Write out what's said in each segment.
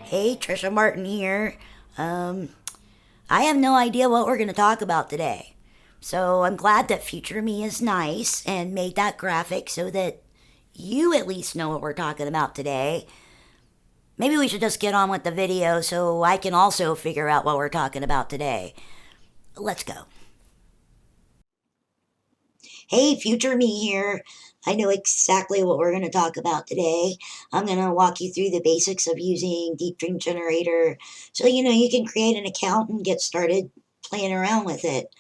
Hey, Trisha Martin here. I have no idea what we're going to talk about today. So I'm glad that Future Me is nice and made that graphic so that you at least know what we're talking about today. Maybe we should just get on with the video so I can also figure out what we're talking about today. Let's go. Hey, Future Me here. I know exactly what we're going to talk about today. I'm going to walk you through the basics of using Deep Dream Generator so you can create an account and get started playing around with it.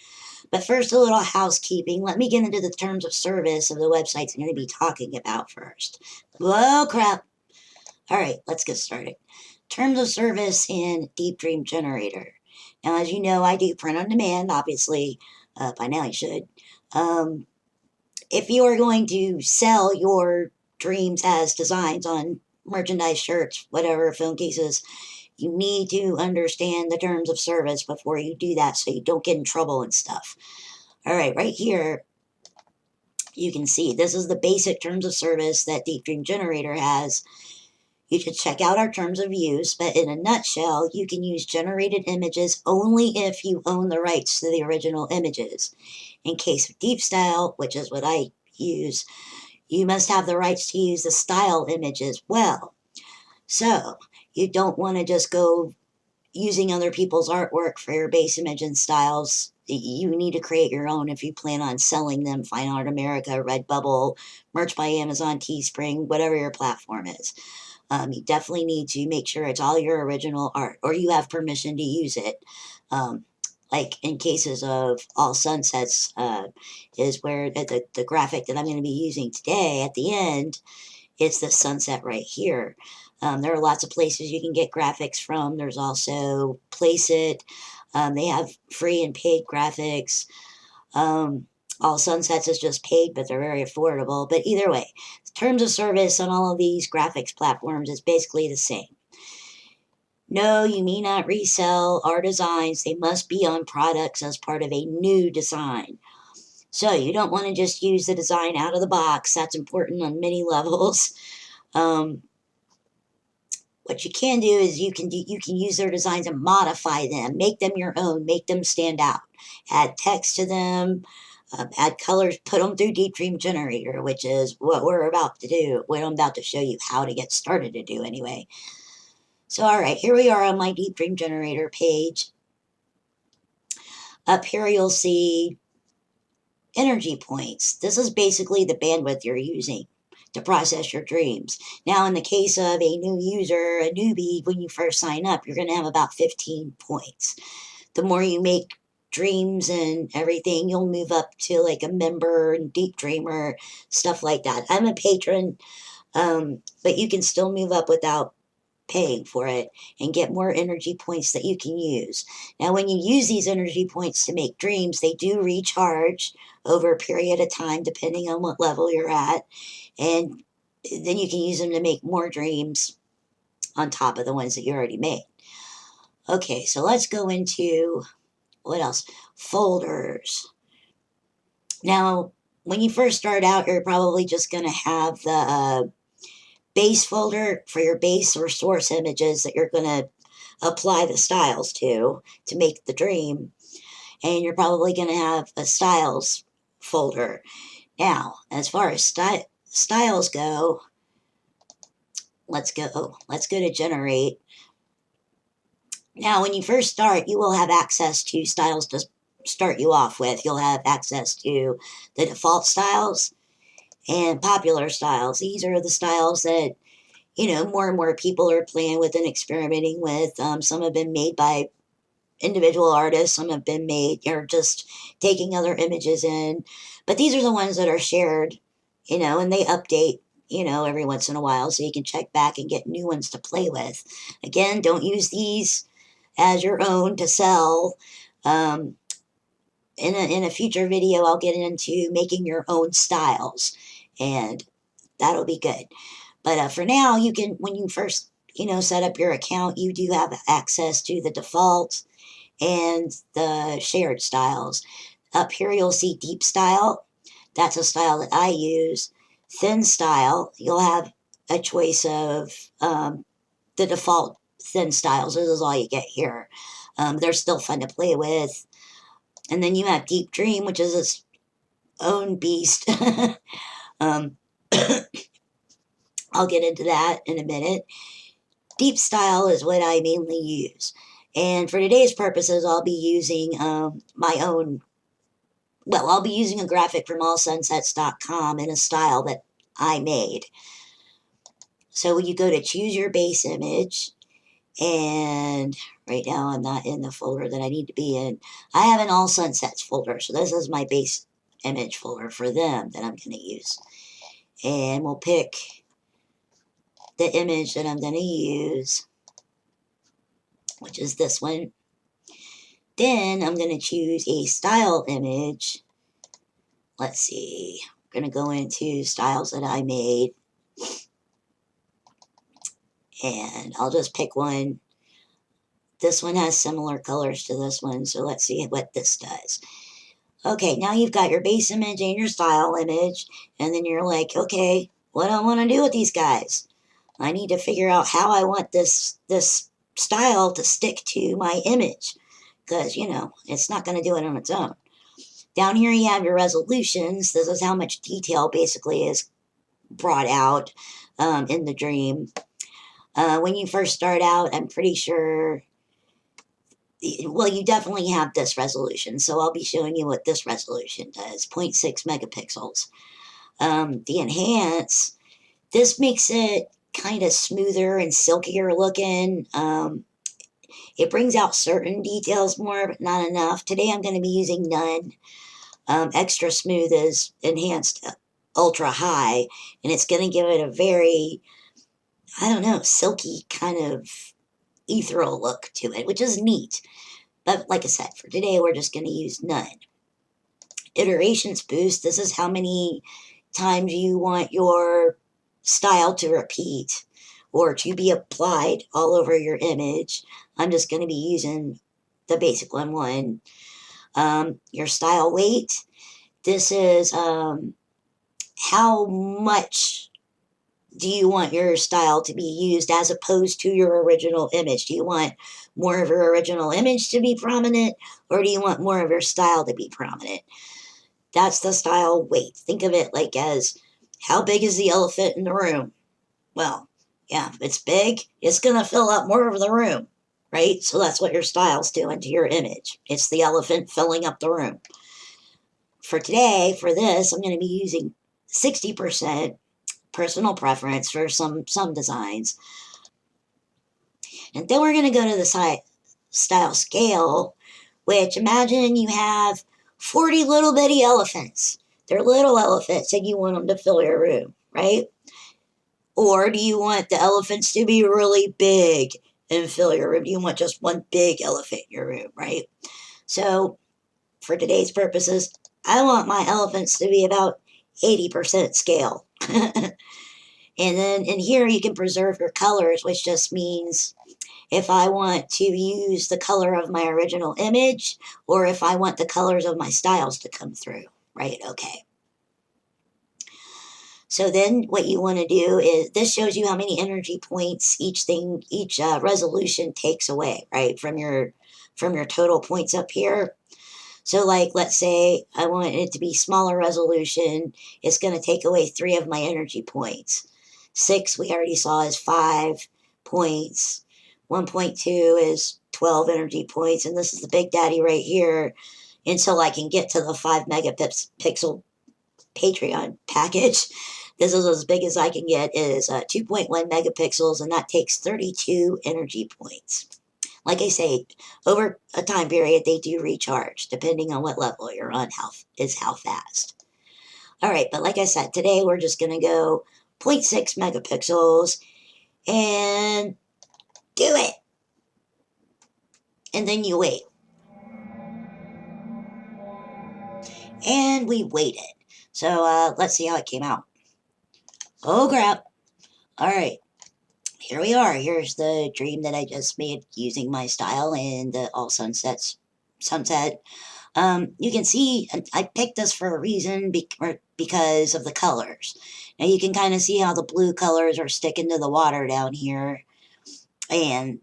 But first, a little housekeeping. Let me get into the terms of service of the websites I'm going to be talking about first. Whoa, crap. All right, let's get started. Terms of service in Deep Dream Generator. Now, as you know, I do print on demand, obviously. By now I should. If you are going to sell your dreams as designs on merchandise, shirts, whatever, phone cases, you need to understand the terms of service before you do that so you don't get in trouble and stuff. All right, right here, you can see this is the basic terms of service that Deep Dream Generator has. You should check out our terms of use, but in a nutshell, you can use generated images only if you own the rights to the original images. In case of Deep Style, which is what I use, you must have the rights to use the style image as well. So you don't want to just go using other people's artwork for your base image and styles. You need to create your own if you plan on selling them. Fine Art America, Redbubble, Merch by Amazon, Teespring, whatever your platform is. You definitely need to make sure it's all your original art or you have permission to use it. Like in cases of All Sunsets is where the graphic that I'm going to be using today at the end, it's the sunset right here. There are lots of places you can get graphics from. There's also Placeit. They have free and paid graphics. All Sunsets is just paid, but they're very affordable. But either way, terms of service on all of these graphics platforms is basically the same. No, you may not resell our designs. They must be on products as part of a new design. So you don't want to just use the design out of the box. That's important on many levels. What you can do is you can use their designs and modify them, make them your own, make them stand out, add text to them, add colors, put them through Deep Dream Generator, which is what we're about to do, what I'm about to show you how to get started to do anyway. So, all right, here we are on my Deep Dream Generator page. Up here, you'll see energy points. This is basically the bandwidth you're using to process your dreams. Now, in the case of a new user, a newbie, when you first sign up, you're going to have about 15 points. The more you make dreams and everything, you'll move up to like a member and deep dreamer, stuff like that. I'm a patron, but you can still move up without paying for it and get more energy points that you can use. Now, when you use these energy points to make dreams, they do recharge over a period of time, depending on what level you're at. And then you can use them to make more dreams on top of the ones that you already made. Okay, so let's go into, what else? Folders. Now, when you first start out, you're probably just going to have the base folder for your base or source images that you're going to apply the styles to make the dream. And you're probably going to have a styles folder. Now, as far as styles go, let's go to generate. Now, when you first start, you will have access to styles to start you off with. You'll have access to the default styles and popular styles. These are the styles that, more and more people are playing with and experimenting with. Some have been made by individual artists. Some have been made, just taking other images in. But these are the ones that are shared, and they update, every once in a while, so you can check back and get new ones to play with. Again, don't use these as your own to sell. In a future video, I'll get into making your own styles, and that'll be good. But for now, you can, when you first, set up your account, you do have access to the default and the shared styles. Up here, you'll see deep style. That's a style that I use. Thin style, you'll have a choice of the default thin styles. This is all you get here. They're still fun to play with. And then you have Deep Dream, which is its own beast. um, I'll get into that in a minute. Deep Style is what I mainly use. And for today's purposes, I'll be using my own, well, I'll be using a graphic from allsunsets.com in a style that I made. So you go to choose your base image, and right now I'm not in the folder that I need to be in. I have an All Sunsets folder, so this is my base image folder for them that I'm going to use. And we'll pick the image that I'm going to use, which is this one. Then I'm going to choose a style image. Let's see. I'm going to go into styles that I made. And I'll just pick one. This one has similar colors to this one, so let's see what this does. Okay, now you've got your base image and your style image, and then you're like, okay, what do I want to do with these guys? I need to figure out how I want this style to stick to my image, because, you know, it's not going to do it on its own. Down here you have your resolutions. This is how much detail basically is brought out in the dream. When you first start out, I'm pretty sure, well, you definitely have this resolution, so I'll be showing you what this resolution does, 0.6 megapixels. The enhance, this makes it kind of smoother and silkier looking. It brings out certain details more, but not enough. Today I'm going to be using none. Extra smooth is enhanced ultra high, and it's going to give it a very, I don't know, silky kind of ethereal look to it, which is neat. But like I said, for today, we're just going to use none. Iterations boost, this is how many times you want your style to repeat or to be applied all over your image. I'm just going to be using the basic one. Your style weight, this is how much do you want your style to be used as opposed to your original image? Do you want more of your original image to be prominent, or do you want more of your style to be prominent? That's the style weight. Think of it like as, how big is the elephant in the room? Well, yeah, if it's big, it's going to fill up more of the room, right? So that's what your style's doing to your image. It's the elephant filling up the room. For today, for this, I'm going to be using 60% personal preference for some designs. And then we're going to go to the style scale, which, imagine you have 40 little bitty elephants. They're little elephants and you want them to fill your room, right? Or do you want the elephants to be really big and fill your room? Do you want just one big elephant in your room, right? So for today's purposes, I want my elephants to be about 80% scale. And then in here you can preserve your colors, which just means if I want to use the color of my original image or if I want the colors of my styles to come through, right? Okay. So then what you want to do is, this shows you how many energy points each resolution takes away, right? From your total points up here. So like, let's say I want it to be smaller resolution. It's going to take away 3 of my energy points. 6 we already saw is 5 points. 1.2 is 12 energy points. And this is the big daddy right here until I can get to the 5 megapixel Patreon package. This is as big as I can get, is 2.1 megapixels, and that takes 32 energy points. Like I say, over a time period, they do recharge, depending on what level you're on, how fast. All right, but like I said, today we're just going to go 0.6 megapixels and do it. And then you wait. And we waited. So let's see how it came out. Oh, crap. All right. Here we are. Here's the dream that I just made using my style in the All Sunset. You can see I picked this for a reason because of the colors. Now you can kind of see how the blue colors are sticking to the water down here. And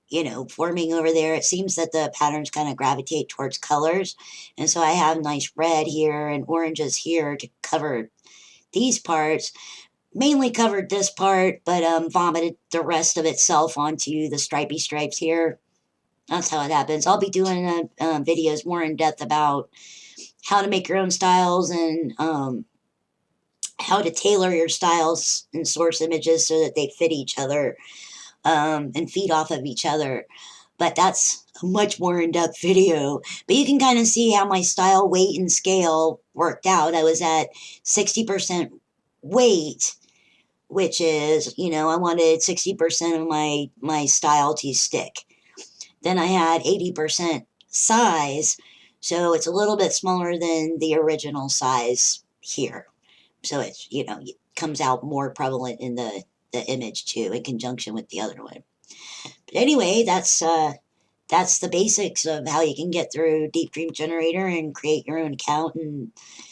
you know, forming over there. It seems that the patterns kind of gravitate towards colors. And so I have nice red here and oranges here to cover these parts. Mainly covered this part, but vomited the rest of itself onto the stripy stripes here. That's how it happens. I'll be doing videos more in depth about how to make your own styles and how to tailor your styles and source images so that they fit each other and feed off of each other. But that's a much more in-depth video. But you can kind of see how my style, weight, and scale worked out. I was at 60% weight, which is, you know, I wanted 60% of my style to stick. Then I had 80% size, so it's a little bit smaller than the original size here. So it's, you know, it comes out more prevalent in the image too, in conjunction with the other one. But anyway, that's the basics of how you can get through Deep Dream Generator and create your own account and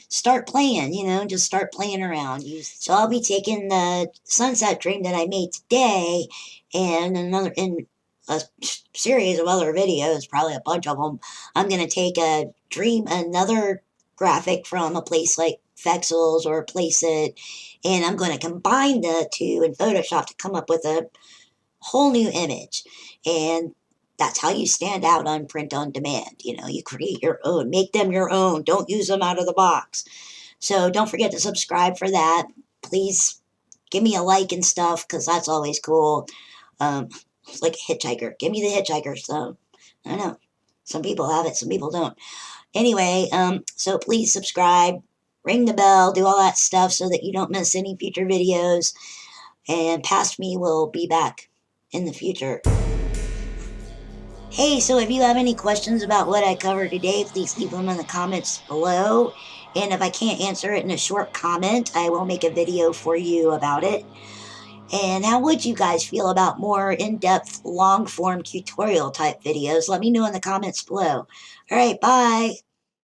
start playing, you know, just start playing around. So I'll be taking the sunset dream that I made today and in a series of other videos, probably a bunch of them. I'm going to take another graphic from a place like Vexels or Placeit, and I'm going to combine the two in Photoshop to come up with a whole new image. And that's how you stand out on print on demand. You know, you create your own, make them your own. Don't use them out of the box. So don't forget to subscribe for that. Please give me a like and stuff, because that's always cool. It's like a hitchhiker. Give me the hitchhiker. So I don't know. Some people have it, some people don't. Anyway, so please subscribe, ring the bell, do all that stuff so that you don't miss any future videos. And Past Me will be back in the future. Hey, so if you have any questions about what I covered today, please leave them in the comments below. And if I can't answer it in a short comment, I will make a video for you about it. And how would you guys feel about more in-depth, long-form tutorial type videos? Let me know in the comments below. All right, bye.